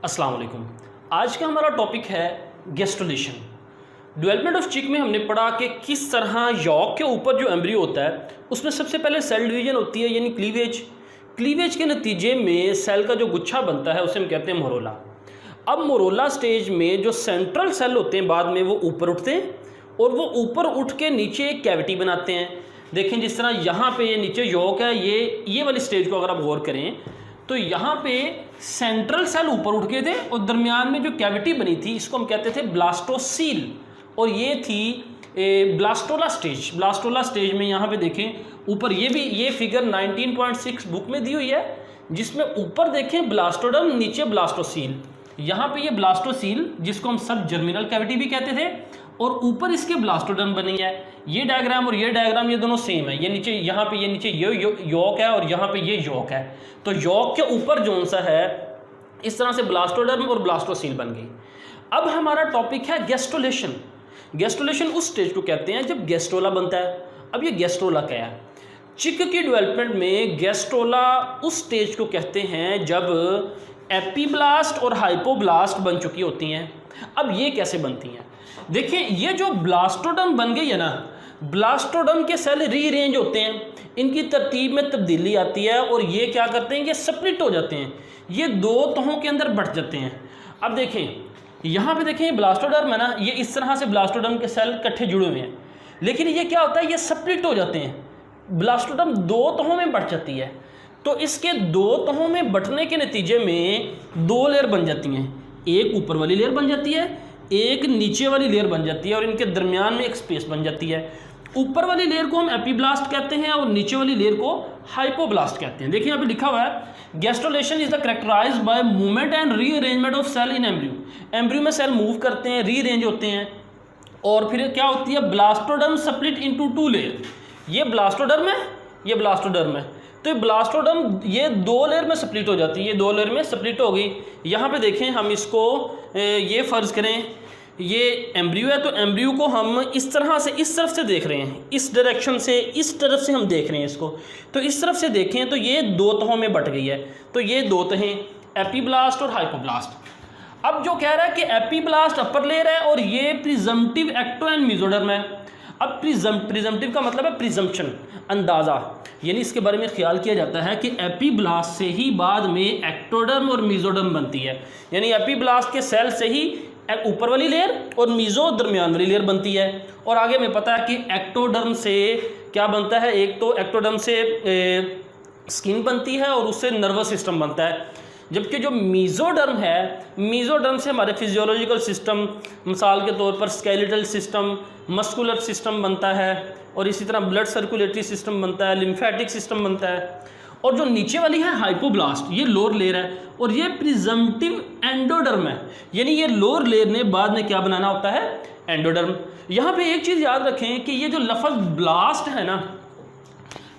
अस्सलाम वालेकुम। आज का हमारा टॉपिक है गैस्ट्रुलेशन। डेवलपमेंट ऑफ चिक में हमने पढ़ा कि किस तरह यॉक के ऊपर जो एम्ब्रियो होता है उसमें सबसे पहले सेल डिवीजन होती है यानी क्लीवेज। क्लीवेज के नतीजे में सेल का जो गुच्छा बनता है उसे हम कहते हैं मोरोला। अब मोरोला स्टेज में जो सेंट्रल सेल होते हैं बाद में वो ऊपर उठते हैं और वो ऊपर उठ के नीचे एक कैविटी बनाते हैं। देखें जिस तरह यहाँ पे ये नीचे यॉक है, ये वाली स्टेज को अगर आप गौर करें तो यहाँ पे सेंट्रल सेल ऊपर उठ गए थे और दरमियान में जो कैविटी बनी थी इसको हम कहते थे ब्लास्टोसील और ये थी ब्लास्टोला स्टेज। ब्लास्टोला स्टेज में यहाँ पे देखें ऊपर ये फिगर 19.6 बुक में दी हुई है जिसमें ऊपर देखें ब्लास्टोडर्म नीचे ब्लास्टोसील। यहाँ पे ये ब्लास्टोसील जिसको हम सब जर्मिनल कैविटी भी कहते थे और ऊपर इसके ब्लास्टोडर्म बनी है। ये डायग्राम और ये डायग्राम ये दोनों सेम है। ये नीचे यहाँ पे ये नीचे ये यॉक है और यहाँ पे ये यॉक है। तो यॉक के ऊपर जोन सा है इस तरह से ब्लास्टोडर्म और ब्लास्टोसील बन गई। अब हमारा टॉपिक है गैस्ट्रुलेशन। गैस्ट्रुलेशन उस स्टेज को कहते हैं जब गैस्ट्रोला बनता है। अब ये गैस्ट्रोला क्या है? चिक की डेवलपमेंट में गैस्ट्रोला उस स्टेज को कहते हैं जब एपीब्लास्ट और हाइपोब्लास्ट बन चुकी होती हैं। अब ये कैसे बनती हैं? देखिए ये जो ब्लास्टोडर्म बन गई है ना, ब्लास्टोडर्म के सेल रीअरेंज होते हैं, इनकी तरतीब में तब्दीली आती है और ये क्या करते हैं, ये स्प्लिट हो जाते हैं, ये दो तहों के अंदर बंट जाते हैं। अब देखें यहाँ पे देखें ब्लास्टोडर्म है ना, ये इस तरह से ब्लास्टोडर्म के सेल इकट्ठे जुड़े हुए हैं, लेकिन ये क्या होता है, ये स्प्लिट हो जाते हैं। ब्लास्टोडर्म दो तहों में बंट जाती है तो इसके दो तहों में बंटने के नतीजे में दो लेयर बन जाती हैं। एक ऊपर वाली लेयर बन जाती है, एक नीचे वाली लेयर बन जाती है और इनके दरमियान में एक स्पेस बन जाती है। ऊपर वाली लेयर को हम एपीब्लास्ट कहते हैं और नीचे वाली लेयर को हाइपोब्लास्ट कहते हैं। देखिए यहाँ पे लिखा हुआ है gastrulation is the characterised by movement and rearrangement of cell in embryo. Embryo में सेल मूव करते हैं, रीअरेंज होते हैं और फिर क्या होती है, blastoderm split into two layer. ये ब्लास्टोडर्म है, ये ब्लास्टोडर्म है, तो ये ब्लास्टोडर्म ये दो लेयर में स्प्लिट हो जाती है, ये दो लेयर में स्प्लिट हो गई। यहाँ पे देखें हम इसको ये फ़र्ज़ करें ये एम्ब्रियो है तो एम्ब्रियो को हम इस तरह से इस तरफ से देख रहे हैं, इस डायरेक्शन से इस तरफ से हम देख रहे हैं इसको। तो इस तरफ से देखें तो ये दो तहों में बट गई है, तो ये दो तहें एपीब्लास्ट और हाइपोब्लास्ट। अब जो कह रहा है कि एपीब्लास्ट अपर लेयर है और ये प्रिजम्पटिव एक्टो एंड मेसोडर्म है। अब प्रिजम्पटिव का मतलब है प्रिजम्पशन, अंदाज़ा, यानी इसके बारे में ख्याल किया जाता है कि एपीब्लास्ट से ही बाद में एक्टोडर्म और मेसोडर्म बनती है। यानी एपीब्लास्ट के सेल से ही ऊपर वाली लेयर और मीजो दरमियान वाली लेयर बनती है। और आगे हमें पता है कि एक्टोडर्म से क्या बनता है, एक तो एक्टोडर्म से स्किन बनती है और उससे नर्वस सिस्टम बनता है, जबकि जो मीजोडर्म है, मीजोडर्म से हमारे फिजियोलॉजिकल सिस्टम, मिसाल के तौर पर स्केलेटल सिस्टम, मस्कुलर सिस्टम बनता है और इसी तरह ब्लड सर्कुलेटरी सिस्टम बनता है, लिम्फेटिक सिस्टम बनता है। और जो नीचे वाली है हाइपोब्लास्ट, ये लोअर लेयर है और ये प्रिजम्पटिव एंडोडर्म है, यानी ये लोअर लेयर ने बाद में क्या बनाना होता है, एंडोडर्म। यहाँ पे एक चीज़ याद रखें कि ये जो लफ्ज़ ब्लास्ट है ना,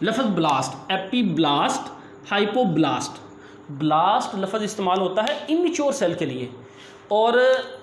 लफ्ज़ ब्लास्ट, एपीब्लास्ट, हाइपोब्लास्ट, ब्लास्ट लफ्ज़ इस्तेमाल होता है इमेच्योर सेल के लिए और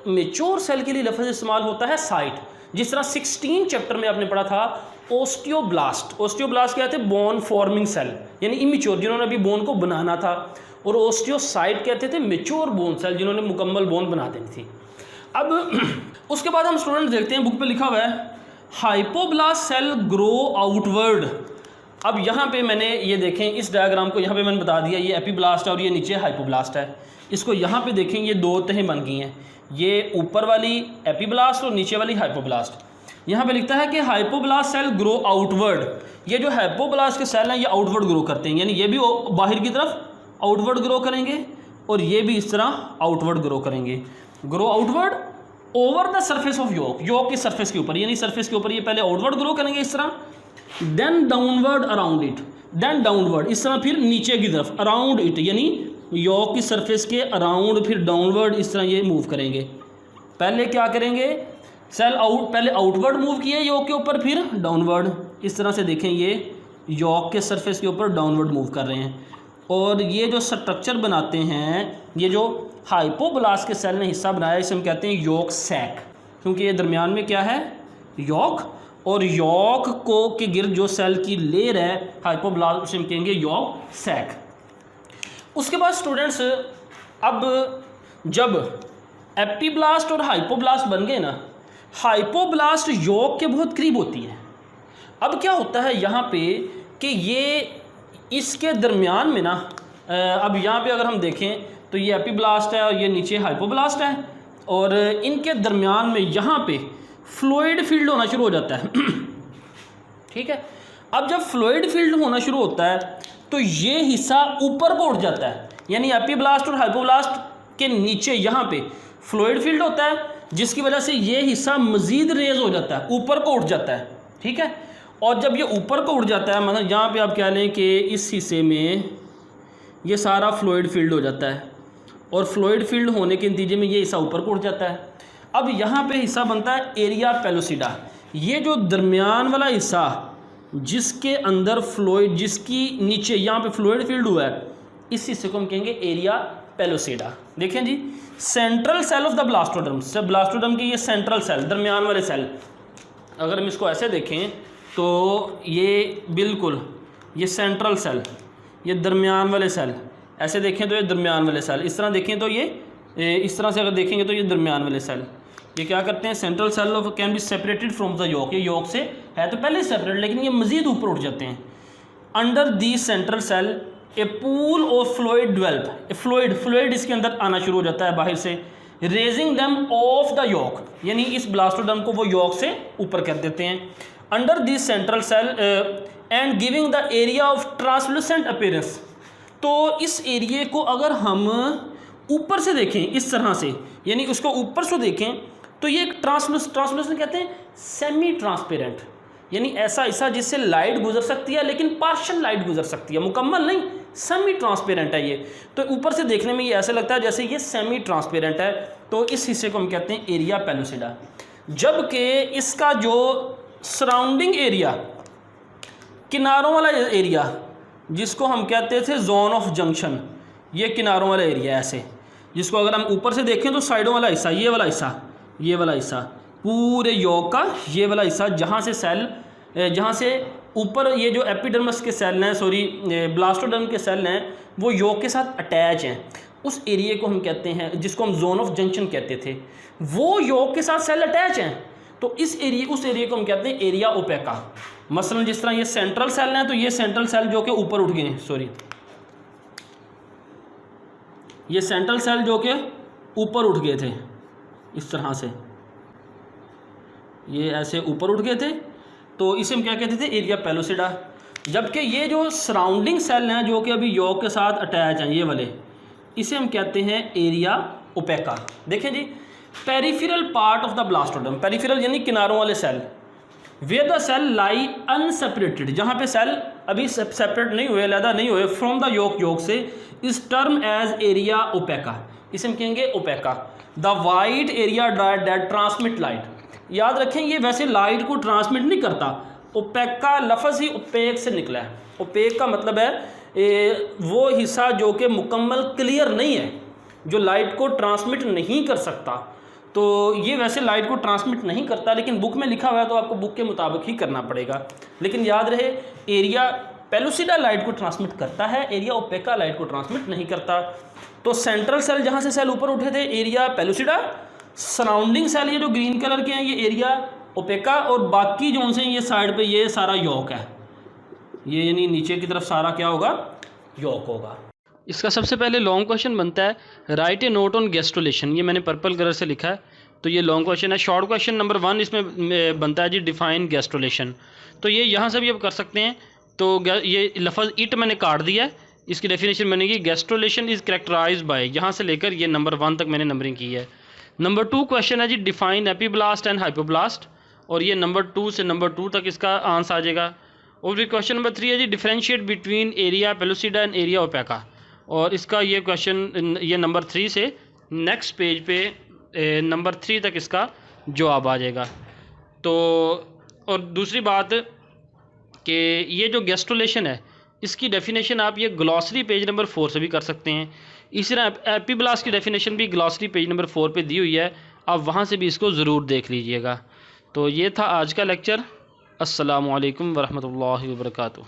मेच्योर सेल के लिए लफ्ज़ इस्तेमाल होता है साइट। जिस तरह 16 चैप्टर में आपने पढ़ा था ओस्टियोब्लास्ट। ओस्टियोब्लास्ट क्या थे, बोन फॉर्मिंग सेल, यानी इमेच्योर जिन्होंने अभी बोन को बनाना था, और ओस्टियोसाइट कहते थे मेच्योर बोन सेल जिन्होंने मुकम्मल बोन बना देनी थी। अब उसके बाद हम स्टूडेंट देखते हैं बुक पे लिखा हुआ है हाइपोब्लास्ट सेल ग्रो आउटवर्ड। अब यहाँ पे मैंने ये देखें इस डायग्राम को, यहाँ पे मैंने बता दिया ये एपीब्लास्ट है और ये नीचे हाइपोब्लास्ट है। इसको यहाँ पे देखें ये दो तहें बन गई हैं, ये ऊपर वाली एपीब्लास्ट और नीचे वाली हाइपोब्लास्ट। यहाँ पे लिखता है कि हाइपोब्लास्ट सेल ग्रो आउटवर्ड। ये जो हाइपोब्लास्ट के सेल हैं ये आउटवर्ड ग्रो करते हैं, यानी ये भी बाहर की तरफ आउटवर्ड ग्रो करेंगे और ये भी इस तरह आउटवर्ड ग्रो करेंगे। Grow outward over the surface of yolk, yolk की सरफेस के ऊपर, यानी सरफेस के ऊपर ये पहले आउटवर्ड ग्रो करेंगे इस तरह, then downward around it, then downward इस तरह, फिर नीचे की तरफ अराउंड इट, यानी यॉक की सरफेस के अराउंड, फिर डाउनवर्ड इस तरह ये मूव करेंगे। पहले क्या करेंगे, सेल पहले आउटवर्ड मूव किए यॉक के ऊपर, फिर डाउनवर्ड। इस तरह से देखें ये यॉक के सरफेस के ऊपर डाउनवर्ड मूव कर रहे हैं। और ये जो स्ट्रक्चर बनाते हैं, ये जो हाइपोब्लास्ट के सेल ने हिस्सा बनाया इसे हम कहते हैं यॉक सैक, क्योंकि ये दरमियान में क्या है, यॉक, और यॉक को के गिर्द जो सेल की लेयर है हाइपोब्लास्ट उसे हम कहेंगे यॉक सैक। उसके बाद स्टूडेंट्स अब जब एपिब्लास्ट और हाइपोब्लास्ट बन गए ना, हाइपोब्लास्ट यॉर्क के बहुत करीब होती है। अब क्या होता है यहाँ पे कि ये इसके दरमियान में ना, अब यहाँ पे अगर हम देखें तो ये एपिब्लास्ट है और ये नीचे हाइपोब्लास्ट है, और इनके दरमियान में यहाँ पे फ्लूइड फील्ड होना शुरू हो जाता है। ठीक है, अब जब फ्लूइड फील्ड होना शुरू होता है तो ये हिस्सा ऊपर को उठ जाता है, यानी एपिब्लास्ट और हाइपोब्लास्ट के नीचे यहाँ पे फ्लूइड फील्ड होता है, जिसकी वजह से ये हिस्सा मज़ीद रेज हो जाता है, ऊपर को उठ जाता है। ठीक है, और जब ये ऊपर को उठ जाता है, मतलब यहाँ पे आप कह लें कि इस हिस्से में ये सारा फ्लूइड फील्ड हो जाता है, और फ्लूइड फील्ड होने के नतीजे में ये हिस्सा ऊपर को उठ जाता है। अब यहाँ पे हिस्सा बनता है एरिया पेलोसिडा। ये जो दरमियान वाला हिस्सा जिसके अंदर फ्लूइड, जिसकी नीचे यहाँ पे फ्लूइड फील्ड हुआ है, इस हिस्से को हम कहेंगे एरिया पेलोसिडा। देखें जी, central cell of the blastoderm, blastoderm की ये सेंट्रल सेल, दरमियान वाले सेल, अगर हम इसको ऐसे देखें तो ये बिल्कुल ये सेंट्रल सेल, ये दरमियान वाले सेल, ऐसे देखें तो ये दरमियान वाले सेल, इस तरह देखें तो ये इस तरह से अगर देखेंगे तो ये दरमियान वाले सेल, ये क्या करते हैं, central cell of can be separated from the yolk. ये यॉर्क से है तो पहले सेपरेट, लेकिन ये मज़ीद ऊपर उठ जाते हैं। Under the central cell a pool of fluid develop, fluid इसके अंदर आना शुरू हो जाता है बाहर से, raising them of the yolk, यानी इस ब्लास्टोडर्म को वो यॉर्क से ऊपर कर देते हैं। Under this central cell and giving the area of translucent appearance. तो इस एरिया को अगर हम ऊपर से देखें इस तरह से, यानी उसको ऊपर से देखें तो ये एक ट्रांसलूसेंट कहते हैं सेमी ट्रांसपेरेंट, यानी ऐसा हिस्सा जिससे लाइट गुजर सकती है लेकिन पार्शियल लाइट गुजर सकती है, मुकम्मल नहीं, सेमी ट्रांसपेरेंट है ये। तो ऊपर से देखने में ये ऐसा लगता है जैसे ये सेमी ट्रांसपेरेंट है, तो इस हिस्से को हम कहते हैं एरिया पेलोसिडा। जबकि इसका जो सराउंडिंग एरिया, किनारों वाला एरिया, जिसको हम कहते थे जोन ऑफ जंक्शन, ये किनारों वाला एरिया ऐसे, जिसको अगर हम ऊपर से देखें तो साइडों वाला हिस्सा, ये वाला हिस्सा, ये वाला हिस्सा, पूरे यॉर्क का ये वाला हिस्सा, जहाँ से सेल, जहाँ से ऊपर ये जो एपिडर्मस के सेल हैं, सॉरी ब्लास्टोडर्म के सेल हैं, वो यॉर्क के साथ अटैच हैं, उस एरिया को हम कहते हैं, जिसको हम जोन ऑफ जंक्शन कहते थे, वो यॉर्क के साथ सेल अटैच हैं, तो इस एरिया, उस एरिया को हम कहते हैं एरिया ओपेका। मसलन जिस तरह ये सेंट्रल सेल हैं, तो ये सेंट्रल सेल जो कि ऊपर उठ गए हैं, सॉरी ये सेंट्रल सेल जो कि ऊपर उठ गए थे, इस तरह से ये ऐसे ऊपर उठ गए थे, तो इसे हम क्या कहते थे, एरिया पेलोसिडा। जबकि ये जो सराउंडिंग सेल हैं जो कि अभी यॉर्क के साथ अटैच हैं, ये वाले, इसे हम कहते हैं एरिया ओपेका। देखें जी, peripheral part of the blastoderm, peripheral यानी किनारों वाले cell, where the cell lie unseparated, जहाँ पे सेल अभी सेपरेट नहीं हुए, अलहदा नहीं हुए फ्रॉम द यॉर्क से, इस टर्म एज एरिया ओपेका, इसे हम कहेंगे ओपेका। The wide area that transmit light, याद रखें ये वैसे लाइट को ट्रांसमिट नहीं करता, ओपेक का लफ्ज़ ही ओपेक से निकला है। ओपेक का मतलब है वो हिस्सा जो कि मुकम्मल क्लियर नहीं है, जो लाइट को ट्रांसमिट नहीं कर सकता। तो ये वैसे लाइट को ट्रांसमिट नहीं करता, लेकिन बुक में लिखा हुआ है तो आपको बुक के मुताबिक ही करना पड़ेगा। लेकिन याद रहे, एरिया पेलोसिडा लाइट को ट्रांसमिट करता है, एरिया ओपेका लाइट को ट्रांसमिट नहीं करता। तो सेंट्रल सेल जहाँ से सेल ऊपर उठे थे, एरिया पेलोसिडा, सराउंडिंग सेल ये जो ग्रीन कलर के हैं ये एरिया ओपेका, और बाकी जो से ये साइड पे ये सारा यॉर्क है, ये यानी नीचे की तरफ सारा क्या होगा, यॉर्क होगा। इसका सबसे पहले लॉन्ग क्वेश्चन बनता है, right A note on gastrulation, ये मैंने पर्पल कलर से लिखा है, तो ये लॉन्ग क्वेश्चन है। शॉर्ट क्वेश्चन नंबर 1 इसमें बनता है जी, डिफाइन गैस्ट्रोलेशन, तो ये यहाँ से भी अब कर सकते हैं। तो ये लफ्ज़ इट मैंने काट दिया है, इसकी डेफिनेशन बनेगी गैस्ट्रोलेशन इज़ कैरेक्टराइज्ड बाय, यहाँ से लेकर ये नंबर 1 तक मैंने नंबरिंग की है। नंबर 2 क्वेश्चन है जी, डिफाइन एपीब्लास्ट एंड हाइपोब्लास्ट, और ये नंबर 2 से नंबर 2 तक इसका आंसर आ जाएगा। और फिर क्वेश्चन नंबर 3 है जी, differentiate between area pellucida and area opaca, और इसका ये क्वेश्चन ये नंबर 3 से नेक्स्ट पेज पे नंबर 3 तक इसका जवाब आ जाएगा। तो और दूसरी बात कि ये जो गैस्ट्रोलेशन है इसकी डेफिनेशन आप ये ग्लॉसरी पेज नंबर 4 से भी कर सकते हैं। इसी तरह एपीब्लास्ट की डेफिनेशन भी ग्लॉसरी पेज नंबर 4 पे दी हुई है, आप वहाँ से भी इसको ज़रूर देख लीजिएगा। तो ये था आज का लेक्चर। अस्सलामु अलैकुम वरहमतुल्लाहि वबरकातुहू।